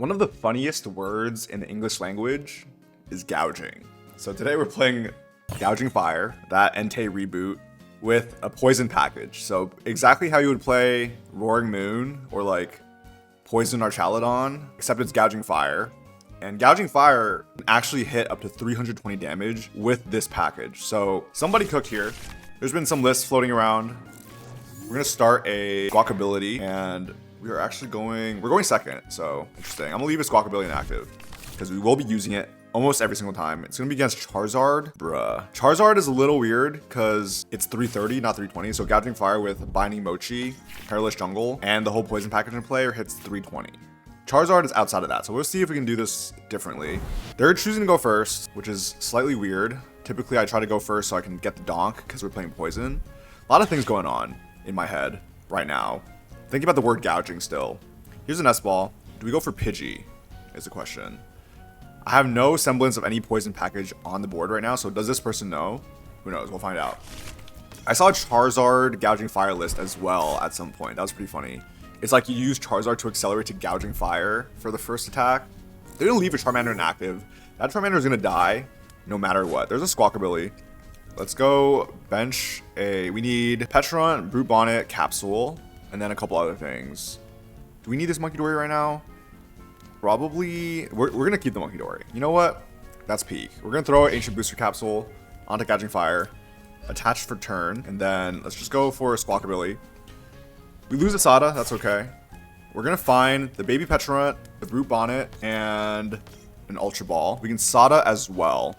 One of the funniest words in the English language is gouging. So today we're playing Gouging Fire, that Entei reboot, with a poison package. So exactly how you would play Roaring Moon or like Poison Archaludon, except it's Gouging Fire. And Gouging Fire can actually hit up to 320 damage with this package. So somebody cooked here. There's been some lists floating around. We're gonna start a Squawkabilly, and we're going second. So interesting. I'm gonna leave a Squawkabilly inactive because we will be using it almost every single time. It's gonna be against Charizard. Bruh. Charizard is a little weird because it's 330, not 320. So Gouging Fire with Binding Mochi, Perilous Jungle, and the whole poison package in play hits 320. Charizard is outside of that, so we'll see if we can do this differently. They're choosing to go first, which is slightly weird. Typically, I try to go first so I can get the donk because we're playing poison. A lot of things going on in my head right now. Thinking about the word gouging still. Here's a Nest Ball. Do we go for Pidgey is the question. I have no semblance of any poison package on the board right now, so does this person know? Who knows? We'll find out. I saw a Charizard Gouging Fire list as well at some point. That was pretty funny. It's like you use Charizard to accelerate to Gouging Fire for the first attack. They're going to leave a Charmander inactive. That Charmander is going to die no matter what. There's a Squawkabilly. Let's go bench a... We need Pecharunt, Brute Bonnet, Capsule, and then a couple other things. Do we need this Munkidori right now? Probably. We're going to keep the Munkidori. You know what? That's peak. We're going to throw an Ancient Booster Capsule onto Gouging Fire, attached for turn, and then let's just go for a Squawkabilly. We lose a Sada, that's okay. We're going to find the baby Pecharunt, the Brute Bonnet, and an Ultra Ball. We can Sada as well.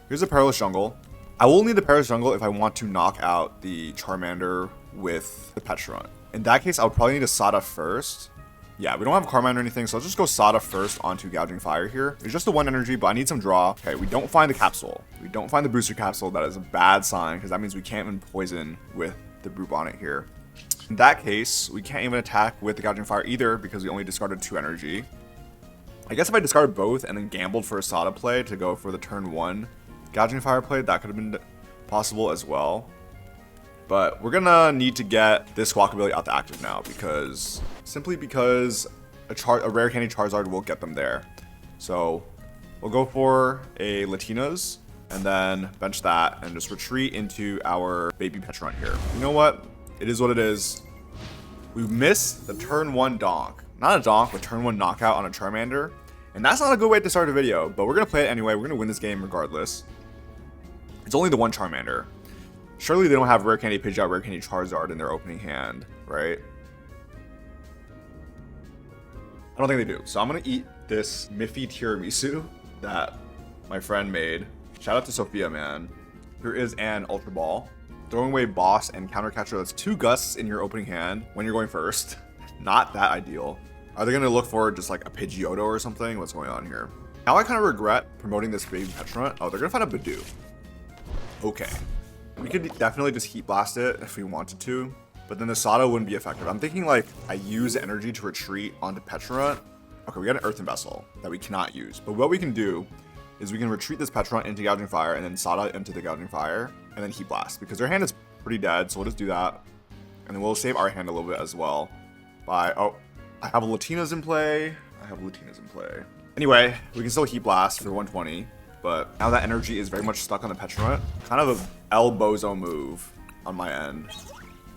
Here's a Perilous Jungle. I will need the Perilous Jungle if I want to knock out the Charmander with the Pecharunt. In that case, I would probably need a Sada first. Yeah, we don't have Carmine or anything, so I'll just go Sada first onto Gouging Fire here. It's just the one energy, but I need some draw. Okay, we don't find the Capsule. We don't find the Booster Capsule. That is a bad sign, because that means we can't even poison with the Brute Bonnet here. In that case, we can't even attack with the Gouging Fire either, because we only discarded 2 energy. I guess if I discarded both and then gambled for a Sada play to go for the turn 1 Gouging Fire play, that could have been possible as well. But we're gonna need to get this Squawkabilly out the active now, simply because a rare candy Charizard will get them there. So we'll go for a Latias and then bench that and just retreat into our baby Pecharunt here. You know what? It is what it is. We missed the turn 1 donk. Not a donk, but turn 1 knockout on a Charmander. And that's not a good way to start a video, but we're gonna play it anyway. We're gonna win this game regardless. It's only the one Charmander. Surely they don't have Rare Candy Pidgeot, Rare Candy Charizard in their opening hand, right? I don't think they do. So I'm going to eat this Miffy tiramisu that my friend made. Shout out to Sophia, man. Here is an Ultra Ball. Throwing away Boss and Counter Catcher. That's 2 Gusts in your opening hand when you're going first. Not that ideal. Are they going to look for just like a Pidgeotto or something? What's going on here? Now I kind of regret promoting this baby Pecharunt. Oh, they're going to find a Badoo. Okay. We could definitely just Heat Blast it if we wanted to, but then the Sada wouldn't be effective. I'm thinking like I use energy to retreat onto Pecharunt. Okay, we got an Earthen Vessel that we cannot use, but what we can do is we can retreat this Pecharunt into Gouging Fire and then Sada into the Gouging Fire and then Heat Blast because their hand is pretty dead, so we'll just do that. And then we'll save our hand a little bit as well by, oh, I have a Latias in play. Anyway, we can still Heat Blast for 120. But now that energy is very much stuck on the Pecharunt. Kind of a El Bozo move on my end.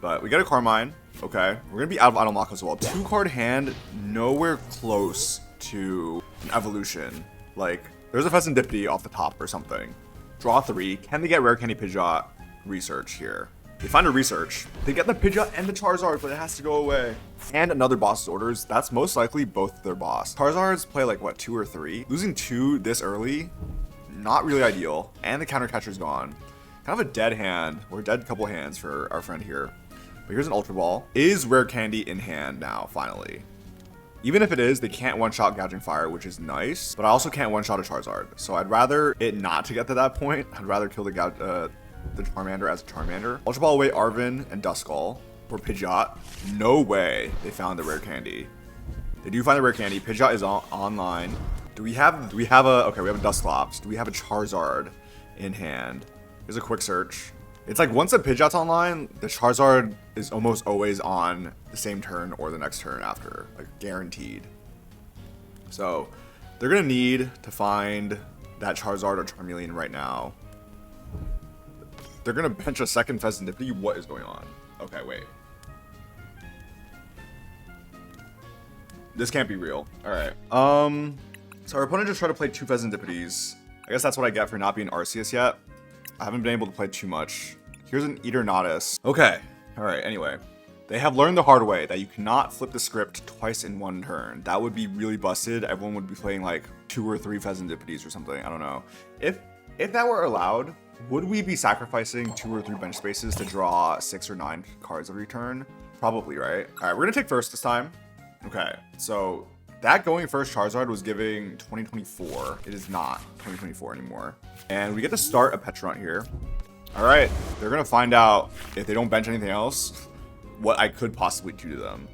But we get a Carmine. Okay. We're going to be out of Idle Lock as well. 2-card hand, nowhere close to an evolution. Like, there's a Fezandipiti off the top or something. Draw 3. Can they get Rare Candy Pidgeot? Research here. They find a Research. They get the Pidgeot and the Charizard, but it has to go away. And another boss's orders. That's most likely both their boss. Charizards play like, what, 2 or 3? Losing 2 this early? Not really ideal. And the counter catcher's gone. Kind of a dead hand. We're a dead couple hands for our friend here. But here's an Ultra Ball. Is Rare Candy in hand now, finally? Even if it is, they can't one-shot Gouging Fire, which is nice. But I also can't one-shot a Charizard. So I'd rather it not to get to that point. I'd rather kill the Charmander as a Charmander. Ultra Ball away Arven and Duskull for Pidgeot. No way they found the Rare Candy. They do find the Rare Candy. Pidgeot is online. Do we have a, okay, we have a Dusclops. Do we have a Charizard in hand? Here's a quick search. It's like once a Pidgeot's online, the Charizard is almost always on the same turn or the next turn after, like guaranteed. So they're gonna need to find that Charizard or Charmeleon right now. They're gonna bench a second Fezandipiti. What is going on? Okay, wait. This can't be real. All right. So our opponent just tried to play 2 Fezandipitis. I guess that's what I get for not being Arceus yet. I haven't been able to play too much. Here's an Eternatus. Okay. All right. Anyway, they have learned the hard way that you cannot flip the script twice in one turn. That would be really busted. Everyone would be playing like 2 or 3 Fezandipitis or something. I don't know. If that were allowed, would we be sacrificing 2 or 3 bench spaces to draw 6 or 9 cards every turn? Probably, right? All right. We're gonna take first this time. Okay. So that going first Charizard was giving 2024. It is not 2024 anymore. And we get to start a Pecharunt here. All right, they're gonna find out if they don't bench anything else, what I could possibly do to them.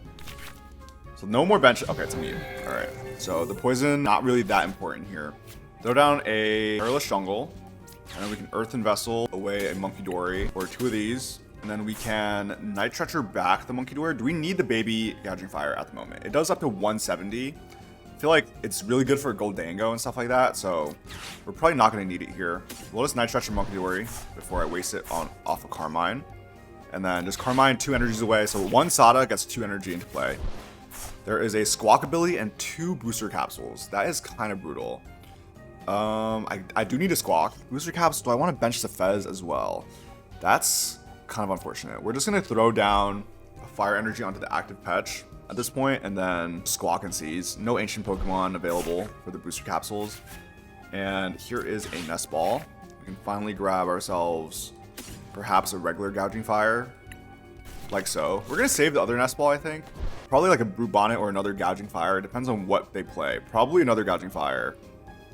So no more bench. Okay, it's a mute. All right, so the poison, not really that important here. Throw down a Perilous Jungle, and then we can Earthen Vessel away a Munkidori, or 2 of these. And then we can Night Stretcher back the Munkidori. Do we need the baby Gouging Fire at the moment? It does up to 170. I feel like it's really good for Goldango and stuff like that, so we're probably not going to need it here. We'll just Night Stretcher Munkidori before I waste it off of Carmine. And then just Carmine 2 energies away, so 1 Sada gets 2 energy into play. There is a Squawkabilly and 2 booster capsules. That is kind of brutal. I do need a Squawk. Booster capsule, do I want to bench the Fez as well? That's kind of unfortunate. We're just going to throw down a Fire Energy onto the active Petch at this point, and then Squawk and Seize. No ancient Pokemon available for the booster capsules. And here is a Nest Ball. We can finally grab ourselves perhaps a regular Gouging Fire, like so. We're going to save the other Nest Ball, I think. Probably like a Brute Bonnet or another Gouging Fire. It depends on what they play. Probably another Gouging Fire.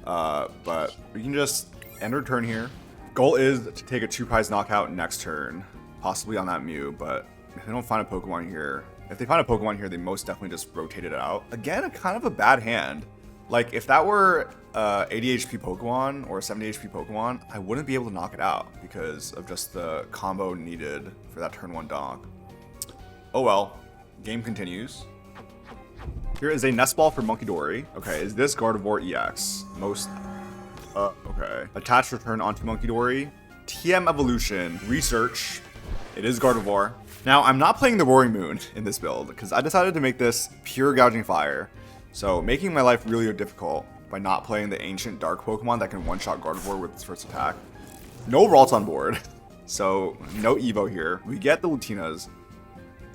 But we can just end our turn here. Goal is to take a 2-prize knockout next turn. Possibly on that Mew, but if they don't find a Pokemon here, if they find a Pokemon here, they most definitely just rotate it out. Again, kind of a bad hand. Like, if that were 80 HP Pokemon or 70 HP Pokemon, I wouldn't be able to knock it out because of just the combo needed for that turn 1 donk. Oh well, game continues. Here is a Nest Ball for Munkidori. Okay, is this Gardevoir EX? Okay. Attach return onto Munkidori. TM Evolution. Research. It is Gardevoir. Now, I'm not playing the Roaring Moon in this build because I decided to make this pure Gouging Fire. So, making my life really difficult by not playing the ancient dark Pokemon that can one-shot Gardevoir with its first attack. No Ralts on board. So, no Evo here. We get the Latias.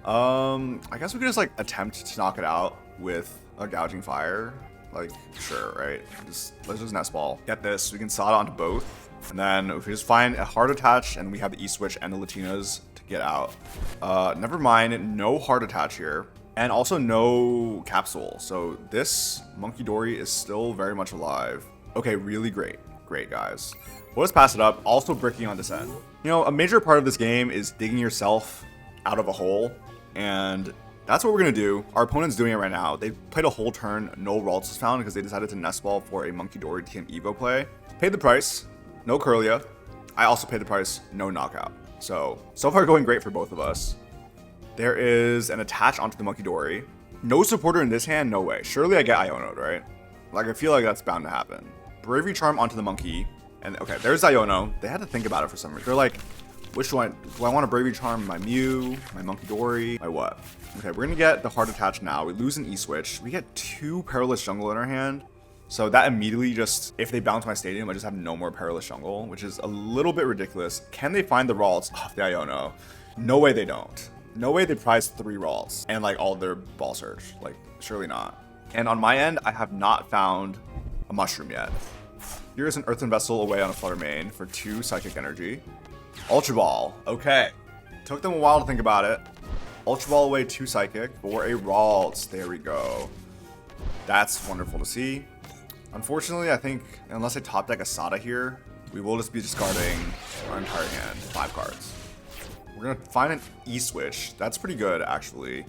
I guess we could just like attempt to knock it out with a Gouging Fire. Like, sure, right? Let's just Nest Ball. Get this. We can Sada onto both. And then if we just find a hard attach and we have the E-Switch and the Latias to get out. Never mind, no hard attach here. And also no capsule. So this Munkidori is still very much alive. Okay, really great. Great, guys. We'll just pass it up. Also bricking on Descend. You know, a major part of this game is digging yourself out of a hole. And that's what we're going to do. Our opponent's doing it right now. They played a whole turn. No Ralts was found because they decided to Nest Ball for a Munkidori TM Evo play. Paid the price. No Curlia. I also paid the price. No knockout. So far going great for both of us. There is an attach onto the Munkidori. No supporter in this hand? No way. Surely I get Iono'd, right? Like, I feel like that's bound to happen. Bravery Charm onto the Monkey. And okay, there's Iono. They had to think about it for some reason. They're like, which one? Do I want a Bravery Charm? My Mew? My Munkidori? My what? Okay, we're gonna get the hard attach now. We lose an E-Switch. We get 2 Perilous Jungle in our hand. So that immediately just, if they bounce my stadium, I just have no more Perilous Jungle, which is a little bit ridiculous. Can they find the Ralts off the Iono? No way they don't. No way they prize 3 Ralts and like all their ball search. Like, surely not. And on my end, I have not found a Mushroom yet. Here is an Earthen Vessel away on a Flutter Mane for 2 Psychic Energy. Ultra Ball. Okay. Took them a while to think about it. Ultra Ball away 2 Psychic for a Ralts. There we go. That's wonderful to see. Unfortunately, I think unless I top deck a Sada here, we will just be discarding our entire hand, 5 cards. We're going to find an E-Switch. That's pretty good, actually.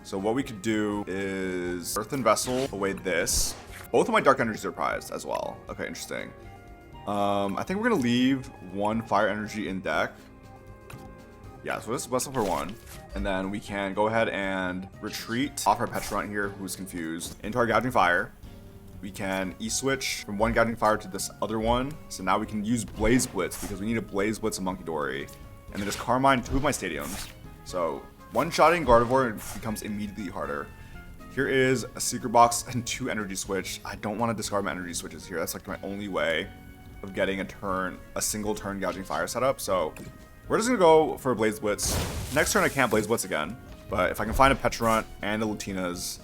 So what we could do is Earthen Vessel away this. Both of my Dark Energies are prized as well. Okay, interesting. I think we're going to leave 1 Fire Energy in deck. Yeah, so this is Vessel for 1. And then we can go ahead and retreat off our Pecharunt here, who's confused, into our Gouging Fire. we can E-switch from one Gouging Fire to this other one. So now we can use Blaze Blitz because we need a Blaze Blitz and Munkidori. And then just Carmine 2 of my stadiums. So one-shotting Gardevoir becomes immediately harder. Here is a Secret Box and 2 Energy Switch. I don't want to discard my Energy Switches here. That's like my only way of getting a single turn Gouging Fire setup. So we're just going to go for a Blaze Blitz. Next turn I can't Blaze Blitz again. But if I can find a Pecharunt and a Latias,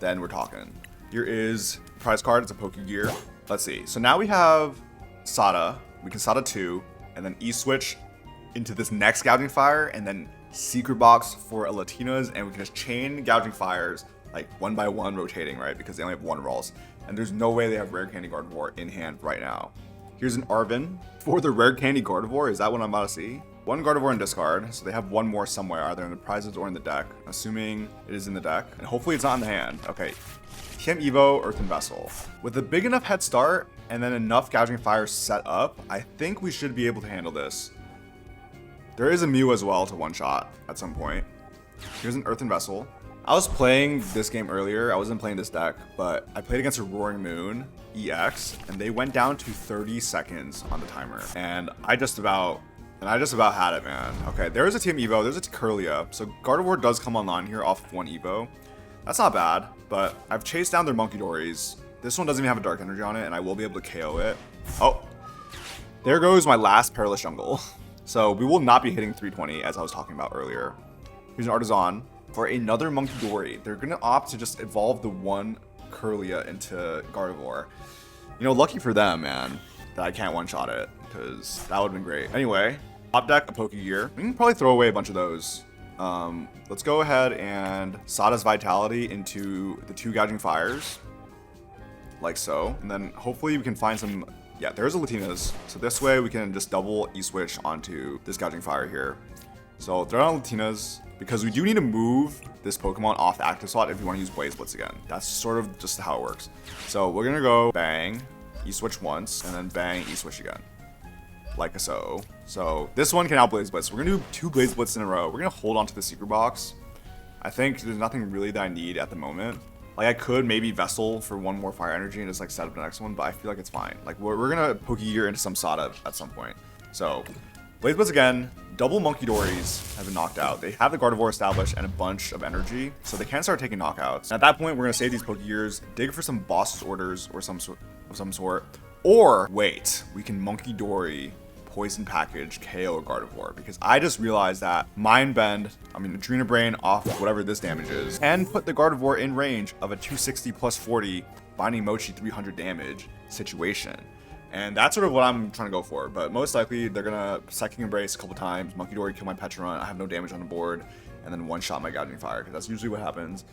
then we're talking. Here is the prize card. It's a Pokégear. Let's see. So now we have Sada. We can Sada 2 and then E-switch into this next Gouging Fire and then Secret Box for a Latias, and we can just chain Gouging Fires like one by one rotating, right? Because they only have 1 rolls. And there's no way they have Rare Candy Gardevoir in hand right now. Here's an Arvin for the Rare Candy Gardevoir. Is that what I'm about to see? 1 Gardevoir in discard, so they have 1 more somewhere, either in the prizes or in the deck, assuming it is in the deck. And hopefully it's not in the hand. Okay, TM Evo, Earthen Vessel. With a big enough head start and then enough Gouging Fires set up, I think we should be able to handle this. There is a Mew as well to one-shot at some point. Here's an Earthen Vessel. I was playing this game earlier. I wasn't playing this deck, but I played against a Roaring Moon EX, and they went down to 30 seconds on the timer. And I just about had it, man. Okay, there's a TM Evo. There's a Curlia. So Gardevoir does come online here off of 1 Evo. That's not bad, but I've chased down their Munkidoris. This one doesn't even have a Dark Energy on it, and I will be able to KO it. Oh, there goes my last Perilous Jungle. So we will not be hitting 320 as I was talking about earlier. Here's an Artisan for another Munkidori. They're going to opt to just evolve the 1 Curlia into Gardevoir. You know, lucky for them, man, that I can't one-shot it, because that would have been great. Anyway, top deck a Pokégear. We can probably throw away a bunch of those. Let's go ahead and Sada's Vitality into the 2 Gouging Fires, like so. And then hopefully we can find some... Yeah, there's a Latias. So this way we can just double E-switch onto this Gouging Fire here. So throw down Latias, because we do need to move this Pokemon off the active slot if we want to use Blaze Blitz again. That's sort of just how it works. So we're going to go bang, E-switch once, and then bang, E-switch again. Like so. So this one can out Blaze Blitz. We're going to do 2 Blaze Blitz in a row. We're going to hold on to the Secret Box. I think there's nothing really that I need at the moment. Like, I could maybe Vessel for 1 more Fire Energy and just, like, set up the next one, but I feel like it's fine. Like, we're going to Pokégear into some Sada at some point. So, Blaze Blitz again. Double Munkidoris have been knocked out. They have the Gardevoir established and a bunch of energy, so they can start taking knockouts. At that point, we're going to save these Pokégears, dig for some boss's orders or some sort. Or, wait, we can Munkidori Poison Package KO a Gardevoir, because I just realized that Adrena Brain off of whatever this damage is, and put the Gardevoir in range of a 260 plus 40 binding Mochi 300 damage situation. And that's sort of what I'm trying to go for, but most likely they're gonna Psychic Embrace a couple times, Munkidori kill my Pecharunt, I have no damage on the board, and then one-shot my Gouging Fire, because that's usually what happens.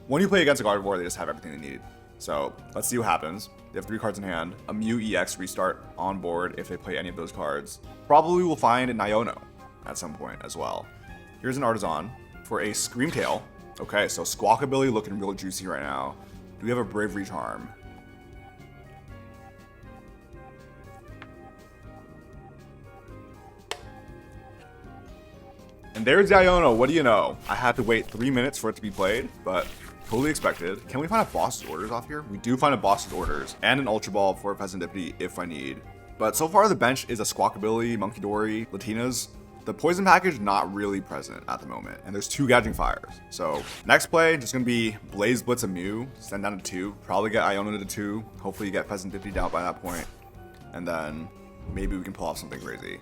When you play against a Gardevoir, they just have everything they need. So let's see what happens. They have 3 cards in hand. A Mew EX restart on board if they play any of those cards. Probably will find an Iono at some point as well. Here's an Artisan for a Screamtail. Okay, so Squawkabilly looking real juicy right now. Do we have a Bravery Charm? And there's the Iono. What do you know? I had to wait 3 minutes for it to be played, but totally expected. Can we find a Boss's Orders off here? We do find a Boss's Orders and an Ultra Ball for Fezandipiti if I need. But so far the bench is a Squawkabilly, Munkidori, Latias. The Poison Package not really present at the moment. And there's 2 Gouging Fires. So next play, just gonna be Blaze Blitz a Mew, send down to 2. Probably get Iono to 2. Hopefully you get Fezandipiti down by that point. And then maybe we can pull off something crazy.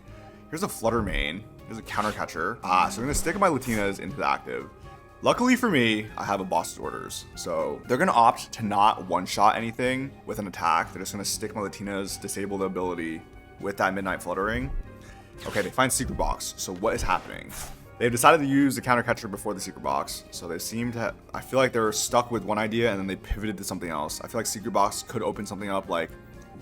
Here's a Flutter Mane. Here's a Counter Catcher. So I'm gonna stick my Latias into the active. Luckily for me, I have a Boss's Orders. So they're gonna opt to not one-shot anything with an attack. They're just gonna stick my Latias, disable the ability with that Midnight Fluttering. Okay, they find Secret Box. So what is happening? They've decided to use the Counter Catcher before the Secret Box. So they seem to I feel like they're stuck with one idea and then they pivoted to something else. I feel like Secret Box could open something up like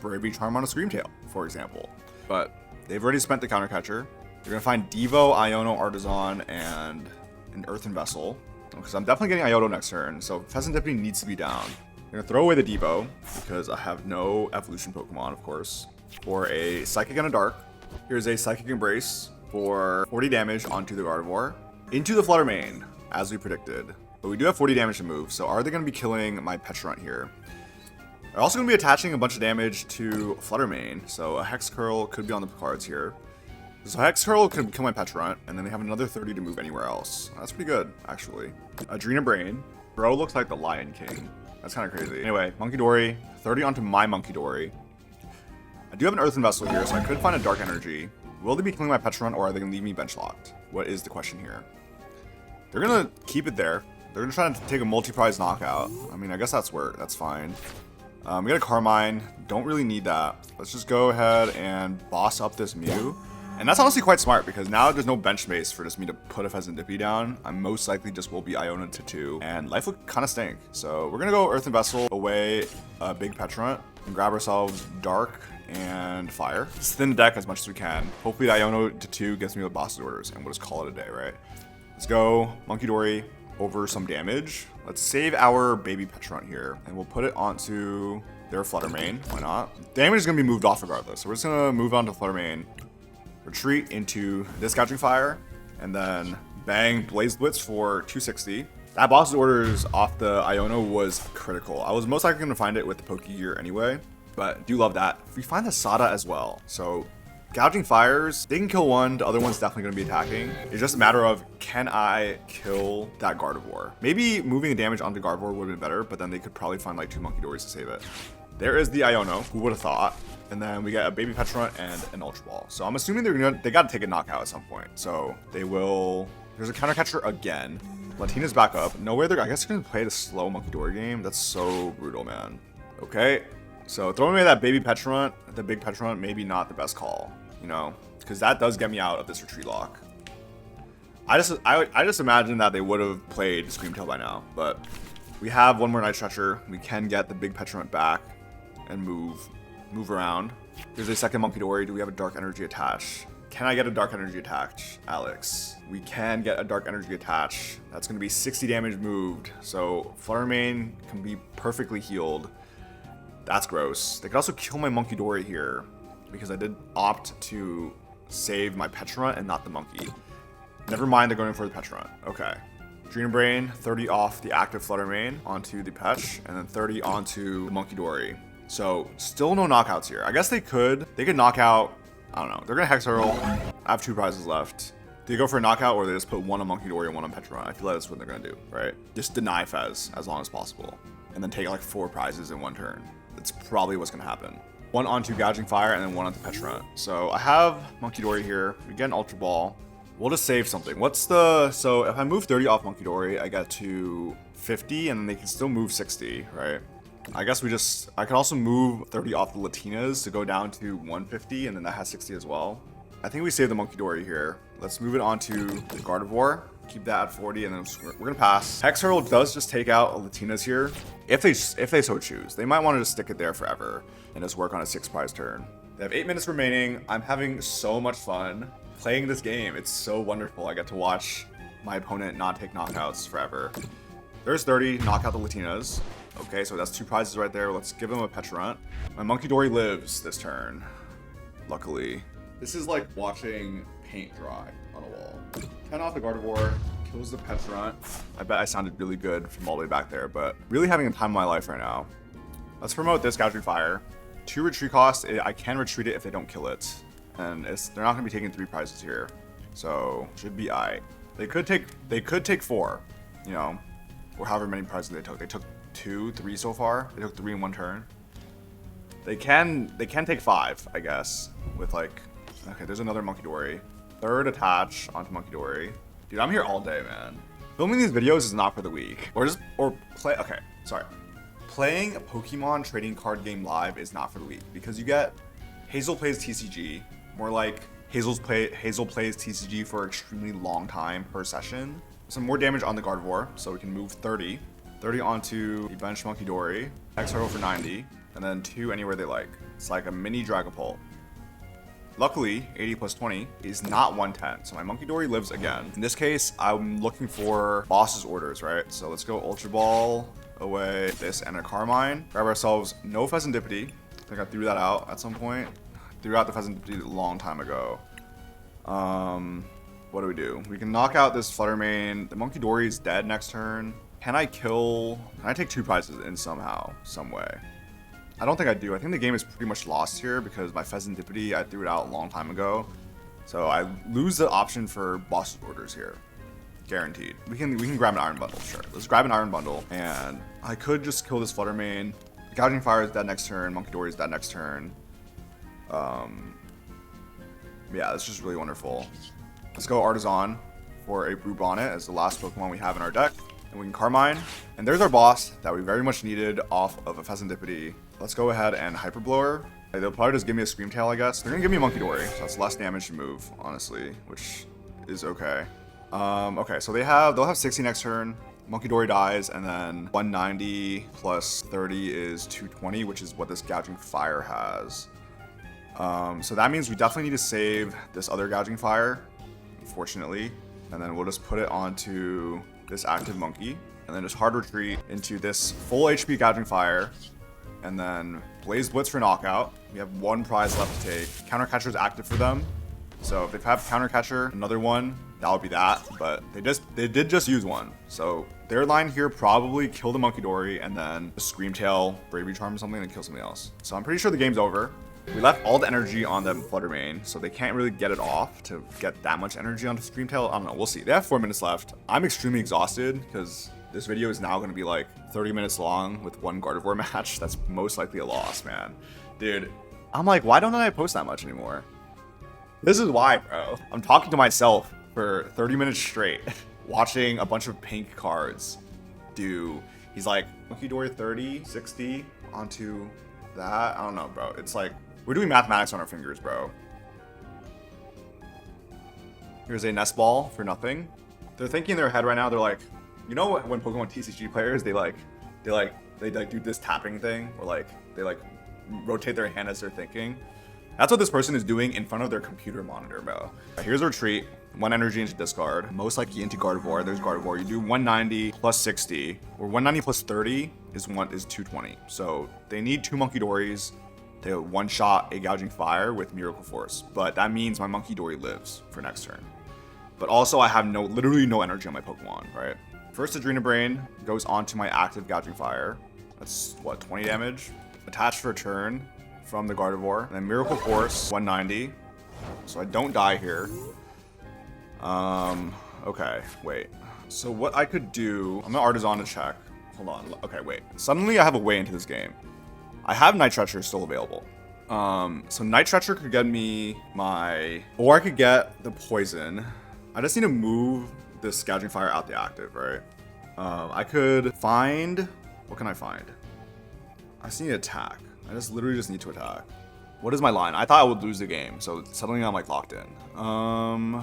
Bravery Charm on a Screamtail, for example. But they've already spent the Counter Catcher. They're gonna find Devo, Iono, Artisan, and an Earthen Vessel. Because I'm definitely getting Iono next turn, so Fezandipiti needs to be down. I'm gonna throw away the Devo, because I have no evolution Pokemon, of course. For a Psychic and a Dark, here's a Psychic Embrace for 40 damage onto the Gardevoir. Into the Flutter Mane, as we predicted. But we do have 40 damage to move, so are they gonna be killing my Pecharunt here? They're also going to be attaching a bunch of damage to Flutter Mane, so a Hex Curl could be on the cards here. So Hex Curl could kill my Pecharunt, and then they have another 30 to move anywhere else. That's pretty good, actually. Adrena Brain. Bro looks like the Lion King. That's kind of crazy. Anyway, Munkidori, 30 onto my Munkidori. I do have an Earthen Vessel here, so I could find a Dark Energy. Will they be killing my Pecharunt, or are they going to leave me bench locked? What is the question here? They're going to keep it there. They're going to try to take a multi-prize knockout. I mean, I guess that's fine. We got a Carmine. Don't really need that. Let's just go ahead and boss up this Mew. And that's honestly quite smart, because now there's no bench space for just me to put a Fezandipiti down. I most likely just will be Iona to 2. And life will kind of stink. So we're going to go Earthen Vessel away a big Pecharunt and grab ourselves Dark and Fire. Just thin the deck as much as we can. Hopefully the Iona to 2 gets me with boss's orders, and we'll just call it a day, right? Let's go Munkidori over some damage. Let's save our baby Pecharunt here, and we'll put it onto their Flutter Mane. Why not? Damage is going to be moved off regardless. So we're just going to move on to Flutter Mane. Retreat into this Gouging Fire, and then bang Blaze Blitz for 260. That boss's orders off the Iona was critical. I was most likely going to find it with the Pokégear anyway, but do love that. We find the Sada as well. So Gouging Fires, they can kill one, the other one's definitely going to be attacking. It's just a matter of, can I kill that Gardevoir? Maybe moving the damage onto Gardevoir would have been better, but then they could probably find like 2 Munkidoris to save it. There is the Iona, who would have thought? And then we get a baby Pecharunt and an Ultra Ball. So I'm assuming they got to take a knockout at some point. So they will. There's a counter catcher again. Latina's back up. No way I guess they're gonna play the slow Munkidori game. That's so brutal, man. Okay, so throwing away that baby Pecharunt, the big Pecharunt, maybe not the best call, you know, because that does get me out of this retreat lock. I just imagine that they would have played Screamtail by now, but we have one more Night Stretcher. We can get the big Pecharunt back and move around. There's a second Munkidori. Do we have a Dark Energy Attach? Can I get a Dark Energy Attach, Alex? We can get a Dark Energy Attach. That's going to be 60 damage moved. So Flutter Mane can be perfectly healed. That's gross. They could also kill my Munkidori here, because I did opt to save my Pecharunt and not the Monkey. Never mind, they're going for the Pecharunt. Okay. Adrena Brain, 30 off the active Flutter Mane onto the Pech, and then 30 onto the Munkidori. So still no knockouts here. I guess they could knock out, I don't know. They're gonna Hex Hurl. I have 2 prizes left. Do you go for a knockout, or they just put one on Munkidori and one on Pecharunt? I feel like that's what they're gonna do, right? Just deny Fez as long as possible, and then take like 4 prizes in 1 turn. That's probably what's gonna happen. 1 onto Gouging Fire and then 1 onto Pecharunt. So I have Munkidori here. We get an Ultra Ball. We'll just save something. So if I move 30 off Munkidori, I get to 50, and then they can still move 60, right? I guess I could also move 30 off the Latinas to go down to 150, and then that has 60 as well. I think we save the Munkidori here. Let's move it on to the Gardevoir. Keep that at 40, and then we're gonna pass. Hex Hurl does just take out Latinas here, if they so choose. They might want to just stick it there forever and just work on a 6 prize turn. They have 8 minutes remaining. I'm having so much fun playing this game. It's so wonderful. I get to watch my opponent not take knockouts forever. There's 30, knock out the Latinas. Okay, so that's 2 prizes right there. Let's give him a Pecharunt. My Munkidori lives this turn, luckily. This is like watching paint dry on a wall. 10 off the Gardevoir, kills the Pecharunt. I bet I sounded really good from all the way back there, but really having a time of my life right now. Let's promote this Gouging Fire. 2 retreat costs. I can retreat it if they don't kill it. And they're not going to be taking 3 prizes here. So, should be aight. They could take 4, you know, or however many prizes they took. They took 2, 3 so far. They took 3 in 1 turn. They can take 5, I guess, with like, okay, there's another Munkidori. 3rd attach onto Munkidori. Dude, I'm here all day, man. Filming these videos is not for the weak. Playing a Pokemon trading card game live is not for the weak, because you get Hazel plays TCG, more like Hazel plays TCG for an extremely long time per session. Some more damage on the Gardevoir, so we can move 30. 30 onto the bench Munkidori, Hex Hurl for 90, and then 2 anywhere they like. It's like a mini Dragapult. Luckily, 80 plus 20 is not 110, so my Munkidori lives again. In this case, I'm looking for boss's orders, right? So let's go Ultra Ball away this and a Carmine. Grab ourselves no Fezandipiti. I think I threw that out at some point. Threw out the Fezandipiti a long time ago. What do we do? We can knock out this Flutter Mane. The Munkidori is dead next turn. Can I take 2 prizes in somehow, some way? I don't think I do. I think the game is pretty much lost here because my Fezandipiti, I threw it out a long time ago. So I lose the option for boss orders here. Guaranteed. We can grab an iron bundle, sure. Let's grab an iron bundle, and I could just kill this Fluttermane. Gouging Fire is dead next turn. Munkidori is dead next turn. Yeah, that's just really wonderful. Let's go Artisan for a Brute Bonnet as the last Pokemon we have in our deck. And we can Carmine. And there's our boss that we very much needed off of a Fezandipiti. Let's go ahead and Hyper Blower. They'll probably just give me a Scream Tail, I guess. They're gonna give me a Munkidori, so that's less damage to move, honestly, which is okay. Okay, so they'll have 60 next turn. Munkidori dies, and then 190 plus 30 is 220, which is what this Gouging Fire has. So that means we definitely need to save this other Gouging Fire, unfortunately. And then we'll just put it onto this active monkey, and then just hard retreat into this full HP Gouging Fire, and then Blaze Blitz for knockout. We have one prize left to take. Counter Catcher is active for them, so if they have Counter Catcher, another one, that would be that. But they did just use one, so their line here probably kill the Munkidori and then a Scream Tail, Bravery Charm or something, and kill something else. So I'm pretty sure the game's over. We left all the energy on the Fluttermane, so they can't really get it off to get that much energy onto Scream Tail. I don't know, we'll see. They have 4 minutes left. I'm extremely exhausted because this video is now going to be like 30 minutes long with one Gardevoir match. That's most likely a loss, man. Dude, I'm like, why don't I post that much anymore? This is why, bro. I'm talking to myself for 30 minutes straight, watching a bunch of pink cards do. He's like, Munkidori 30, 60 onto that. I don't know, bro. It's like, we're doing mathematics on our fingers, bro. Here's a Nest Ball for nothing. They're thinking in their head right now, they're like, you know what, when Pokemon TCG players, they do this tapping thing, or they rotate their hand as they're thinking. That's what this person is doing in front of their computer monitor, bro. Here's a retreat. 1 energy into discard. Most likely into Gardevoir. There's Gardevoir. You do 190 plus 60, or 190 plus 30 is 220. So they need 2 Munkidoris to one-shot a Gouging Fire with Miracle Force. But that means my Munkidori lives for next turn. But also I have literally no energy on my Pokemon, right? First Adrena Brain goes onto my active Gouging Fire. That's what, 20 damage? Attach for a turn from the Gardevoir. And then Miracle Force, 190. So I don't die here. Okay, wait. So what I could do, I'm gonna Artisan to check. Hold on, okay, wait. Suddenly I have a way into this game. I have Night Stretcher still available. So Night Stretcher could get me or I could get the poison. I just need to move this Gouging Fire out the active, right? I could find, what can I find? I just need to attack. I literally just need to attack. What is my line? I thought I would lose the game, so suddenly I'm like locked in.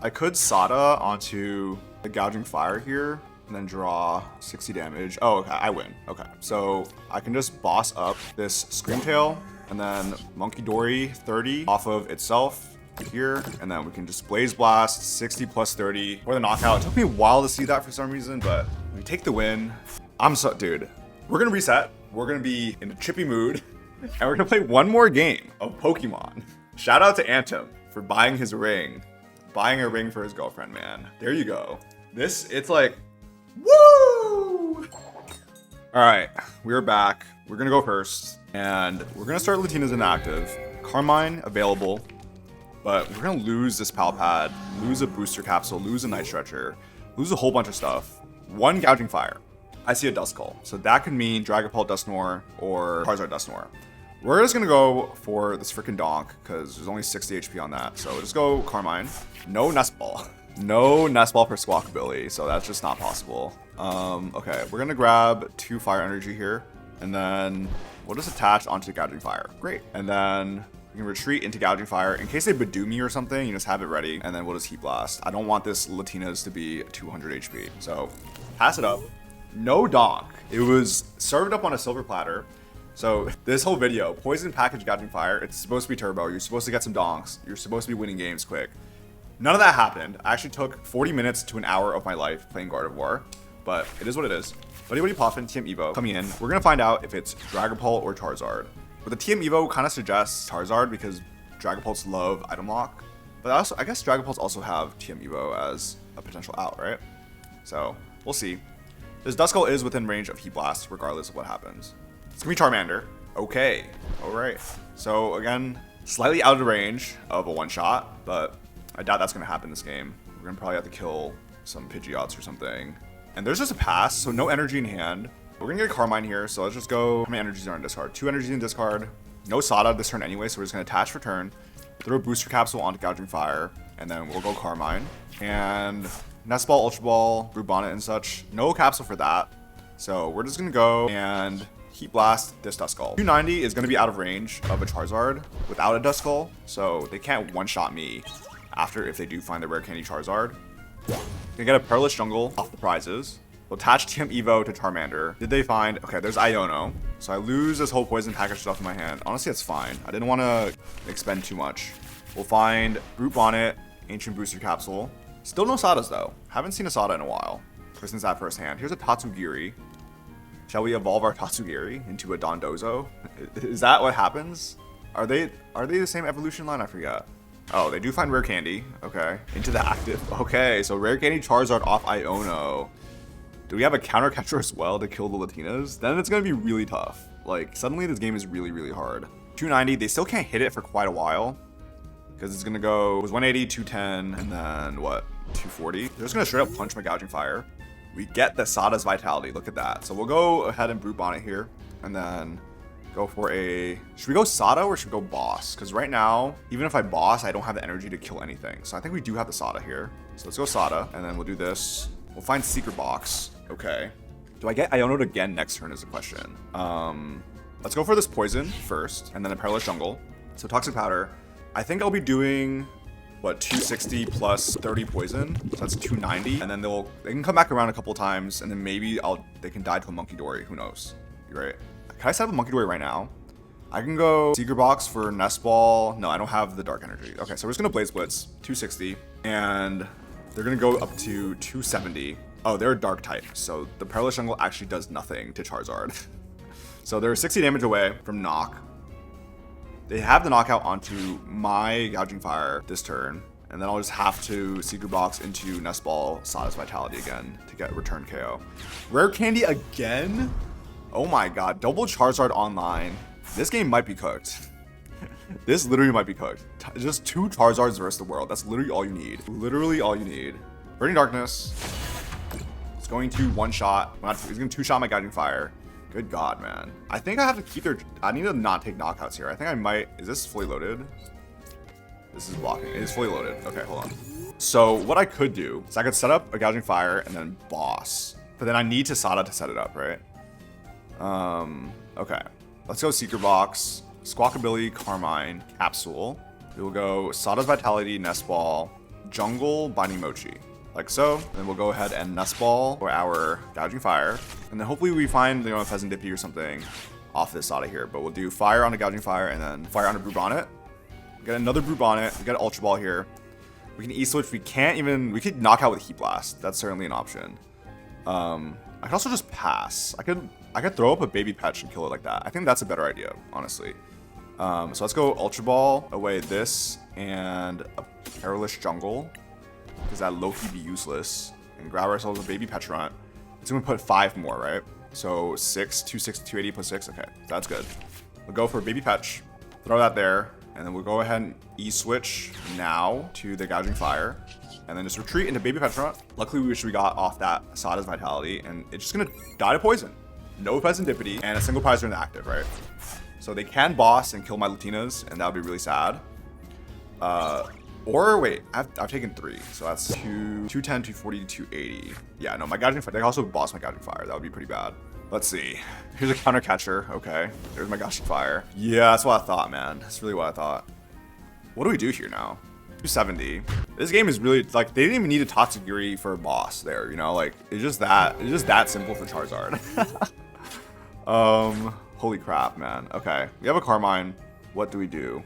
I could Sada onto the Gouging Fire here and then draw 60 damage. Oh, okay, I win. Okay, so I can just boss up this Scream Tail and then Munkidori 30 off of itself here, and then we can just Blaze Blast 60 plus 30 for the knockout. It took me a while to see that for some reason, but we take the win. Dude, we're gonna reset. We're gonna be in a chippy mood, and we're gonna play one more game of Pokemon. Shout out to Anthem for buying his ring. Buying a ring for his girlfriend, man. There you go. It's like, woo! All right, we're back. We're gonna go first, and we're gonna start Latinas inactive. Carmine available, but we're gonna lose this Pal Pad, lose a booster capsule, lose a Night Stretcher, lose a whole bunch of stuff. 1 Gouging Fire. I see a Duskull, so that could mean Dragapult Dusknoir or Charizard Dusknoir. We're just gonna go for this freaking donk because there's only 60 HP on that. So just go Carmine. No Nest Ball. No Nest Ball for Squawkabilly, so that's just not possible. Okay, we're gonna grab 2 Fire Energy here, and then we'll just attach onto Gouging Fire. Great. And then we can retreat into Gouging Fire. In case they Badoo me or something, you just have it ready, and then we'll just Heat Blast. I don't want this Latinas to be 200 HP. So pass it up. No donk. It was served up on a silver platter. So this whole video, Poison Package Gouging Fire, it's supposed to be turbo. You're supposed to get some donks. You're supposed to be winning games quick. None of that happened. I actually took 40 minutes to an hour of my life playing Gardevoir, but it is what it is. Buddy Puffin, TM Evo coming in. We're gonna find out if it's Dragapult or Charizard. But the TM Evo kind of suggests Charizard because Dragapults love item lock. But also, I guess Dragapults also have TM Evo as a potential out, right? So we'll see. This Duskull is within range of Heat Blast regardless of what happens. It's gonna be Charmander. Okay, all right. So again, slightly out of range of a one-shot, but I doubt that's gonna happen this game. We're gonna probably have to kill some Pidgeots or something. And there's just a pass, so no energy in hand. We're gonna get a Carmine here, so let's just go. How many energies are in discard? 2 energies in discard. No Sada this turn anyway, so we're just gonna attach for turn. Throw a booster capsule onto Gouging Fire, and then we'll go Carmine. And Nest Ball, Ultra Ball, Brute Bonnet and such. No capsule for that. So we're just gonna go and Heat Blast this Duskull. 290 is gonna be out of range of a Charizard without a Duskull, so they can't one-shot me after if they do find the rare candy Charizard. Gonna get a Perilous Jungle off the prizes. We'll attach TM Evo to Charmander. Did they find? Okay, there's Iono. So I lose this whole poison package stuff in my hand. Honestly, that's fine. I didn't want to expend too much. We'll find Brute Bonnet, Ancient Booster Capsule. Still no Sadas though. Haven't seen a Sada in a while. Since that first hand. Here's a Tatsugiri. Shall we evolve our Tatsugiri into a Dondozo? Is that what happens? Are they the same evolution line? I forget. Oh, they do find rare candy. Okay. Into the active. Okay, so rare candy Charizard off Iono. Do we have a counter catcher as well to kill the Latinas? Then it's going to be really tough. Like, suddenly this game is really, really hard. 290, they still can't hit it for quite a while. Because it's going to go, it was 180, 210, and then what? 240. They're just going to straight up punch my Gouging Fire. We get the Sada's Vitality. Look at that. So we'll go ahead and Brute Bonnet here. And then go for a... Should we go Sada or should we go Boss? Because right now, even if I Boss, I don't have the energy to kill anything. So I think we do have the Sada here. So let's go Sada. And then we'll do this. We'll find Secret Box. Okay. Do I get Iono'd again next turn is the question. Let's go for this Poison first, and then a Perilous Jungle. So Toxic Powder. I think I'll be doing, what, 260 plus 30 Poison. So that's 290. And then they can come back around a couple times, and then maybe they can die to a Munkidori. Who knows? Right? Can I set up a Munkidori right now? I can go Secret Box for Nest Ball. No, I don't have the Dark Energy. Okay, so we're just gonna Blaze Blitz, 260, and they're gonna go up to 270. Oh, they're a Dark type, so the Perilous Jungle actually does nothing to Charizard. So they're 60 damage away from knock. They have the knockout onto my Gouging Fire this turn, and then I'll just have to Secret Box into Nest Ball Sada's Vitality again to get return KO. Rare Candy again? Oh my god, double Charizard online. This game might be cooked. This literally might be cooked. Just 2 Charizards versus the world. That's literally all you need. Literally all you need. Burning Darkness. It's going to one-shot. He's going to 2-shot my Gouging Fire. Good god, man. I think I have to keep their... I need to not take knockouts here. I think I might... Is this fully loaded? This is blocking. It is fully loaded. Okay, hold on. So what I could do is I could set up a Gouging Fire and then Boss. But then I need to Sada to set it up, right? Okay. Let's go Secret Box, Squawkabilly, Carmine, Capsule. We will go Sada's Vitality, Nest Ball, Jungle, Binding Mochi. Like so. And then we'll go ahead and Nest Ball for our Gouging Fire. And then hopefully we find, a Fezandipiti or something off this Sada here. But we'll do Fire on a Gouging Fire and then Fire on a Brute Bonnet. We get another Brute Bonnet. We got an Ultra Ball here. We can E-Switch. We could knock out with Heat Blast. That's certainly an option. I could also just pass. I could throw up a Baby Petch and kill it like that. I think that's a better idea, honestly. So let's go Ultra Ball away this and a Perilous Jungle. Because that low-key be useless. And grab ourselves a Baby Pecharunt. It's going to put 5 more, right? So 6, 260, 280 plus 6. Okay, that's good. We'll go for a Baby Petch. Throw that there. And then we'll go ahead and E-Switch now to the Gouging Fire. And then just retreat into Baby Pecharunt. Luckily, we got off that Sada's Vitality. And it's just going to die to Poison. No Fezandipiti. And a single prize in the active, right? So they can boss and kill my Latinas. And that would be really sad. Or wait, I've taken 3. So that's 210, 240, 280. Yeah, no, my Gouging Fire. They also boss my Gouging Fire. That would be pretty bad. Let's see. Here's a counter catcher. Okay. There's my Gouging Fire. Yeah, that's what I thought, man. That's really what I thought. What do we do here now? 270. This game is really, like, they didn't even need a Tatsugiri for a boss there, Like, it's just that simple for Charizard. Holy crap, man. Okay. We have a Carmine. What do we do?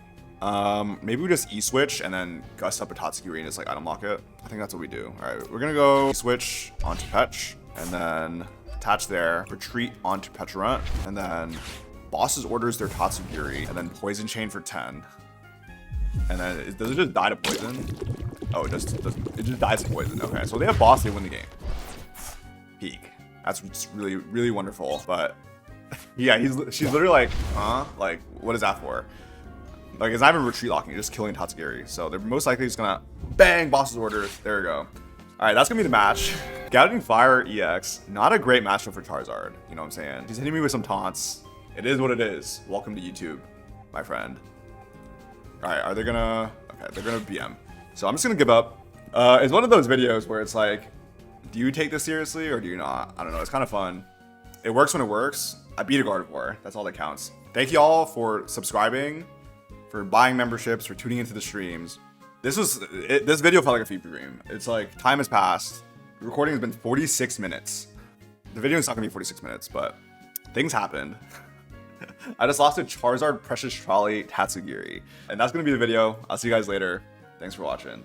Maybe we just E-Switch and then gust up a Tatsugiri and just, like, item lock it. I think that's what we do. All right. We're going to go E-Switch onto Petch and then attach there, retreat onto Pecharunt, and then Boss's orders their Tatsugiri, and then Poison Chain for 10. And then, does it just die to Poison? Oh, it just dies to Poison. Okay, so they have Boss, they win the game. Peak. That's really, really wonderful. But Yeah, she's literally like, huh? Like, what is that for? Like, it's not even retreat locking, you're just killing Tatsugiri. So they're most likely just gonna bang boss's order. There we go. Alright, that's gonna be the match. Gouging Fire EX, not a great matchup for Charizard. You know what I'm saying? He's hitting me with some taunts. It is what it is. Welcome to YouTube, my friend. Alright, are they gonna... Okay, they're gonna BM. So I'm just gonna give up. It's one of those videos where it's like, do you take this seriously or do you not? I don't know, it's kind of fun. It works when it works. I beat a Gardevoir. That's all that counts. Thank you all for subscribing, for buying memberships, for tuning into the streams. This video felt like a fever dream. It's like, time has passed. The recording has been 46 minutes. The video is not gonna be 46 minutes, but things happened. I just lost to Charizard Precious Trolley Tatsugiri. And that's gonna be the video. I'll see you guys later. Thanks for watching.